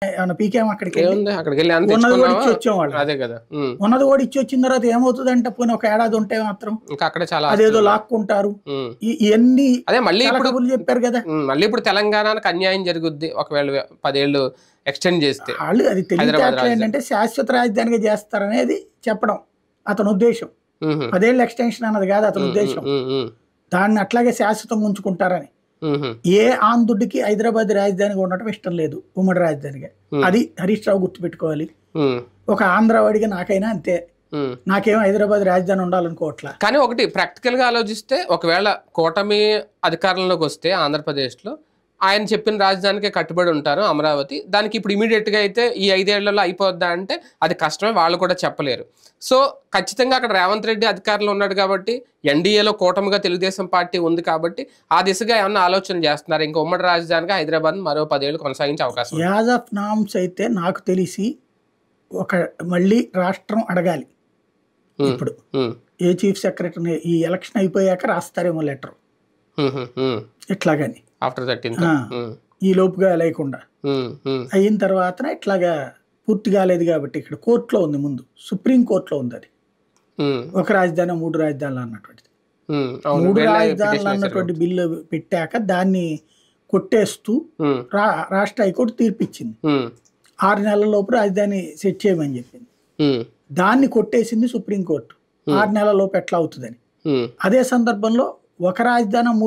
ఏమన్నా పీకేం అక్కడికి ఉన్నది కూడా ఇచ్చి వచ్చేవాళ్ళు. అదే కదా, ఉన్నది కూడా ఇచ్చి వచ్చిన తర్వాత ఏమవుతుందంటే పోనీ ఒక ఏడాది ఉంటే మాత్రం ఇంకా అక్కడ చాలా అదేదో లాక్కుంటారు. ఇవన్నీ అదే మళ్ళీ కబుర్లు చెప్పారు కదా. మళ్ళీ ఇప్పుడు తెలంగాణకు అన్యాయం జరుగుద్ది ఒకవేళ 10 ఏళ్ళు ఎక్స్టెండ్ చేస్తే. వాళ్ళు అది తెలియదు ఏంటంటే శాశ్వత రాజధానిగా చేస్తారనేది చెప్పడం అతని ఉద్దేశం. 10 ఏళ్ళు ఎక్స్టెన్షన్ అన్నది కాదు అతని ఉద్దేశం. దాన్ని అట్లాగే శాశ్వతంగా ఉంచుకుంటారని. ఏ ఆంధ్రుడికి హైదరాబాద్ రాజధానిగా ఉండటం ఇష్టం లేదు, ఉమ్మడి రాజధానిగా. అది హరీష్ రావు గుర్తుపెట్టుకోవాలి. ఒక ఆంధ్రవాడిగా నాకైనా అంతే, నాకేమో హైదరాబాద్ రాజధాని ఉండాలనుకోవట్లా. కానీ ఒకటి ప్రాక్టికల్ గా ఆలోచిస్తే ఒకవేళ కూటమి అధికారంలోకి వస్తే ఆంధ్రప్రదేశ్లో ఆయన చెప్పిన రాజధానికే కట్టుబడి ఉంటారు అమరావతి. దానికి ఇప్పుడు ఇమీడియట్ గా అయితే ఈ 5 ఏళ్లలో అయిపోద్దా అంటే అది కష్టమే, వాళ్ళు కూడా చెప్పలేరు. సో ఖచ్చితంగా అక్కడ రేవంత్ రెడ్డి అధికారంలో ఉన్నాడు కాబట్టి, ఎన్డీఏలో కూటమిగా తెలుగుదేశం పార్టీ ఉంది కాబట్టి ఆ దిశగా ఏమన్నా ఆలోచన చేస్తున్నారు ఇంకా ఉమ్మడి రాజధానిగా హైదరాబాద్ మరో 10 ఏళ్ళు కొనసాగించే అవకాశం? యాజ్ ఆఫ్ నామ్స్ అయితే నాకు తెలిసి మళ్ళీ రాష్ట్రం అడగాలి. ఇప్పుడు ఏ చీఫ్ సెక్రటరీ ఈ ఎలక్షన్ అయిపోయాక రాస్తారేమో లెటర్ ఇట్లాగని, ఆఫ్టర్ 13 ఈ లోపుగా లేకుండా అయిన తర్వాత ఇట్లాగా పూర్తి కాలేదు కాబట్టి ఇక్కడ కోర్టులో ఉంది, ముందు సుప్రీం కోర్టులో ఉంది. అది ఒక రాజధాని 3 రాజధానులు అన్నటువంటిది. 3 రాజధానులు అన్నటువంటి బిల్లు పెట్టాక దాన్ని కొట్టేస్తూ రాష్ట్ర హైకోర్టు తీర్పిచ్చింది. 6 నెలల లోపు రాజధాని సెట్ చేయమని చెప్పింది. దాన్ని కొట్టేసింది సుప్రీంకోర్టు 6 నెలల లోపు ఎట్లా అవుతుందని. అదే సందర్భంలో ఒక రాజధాని 3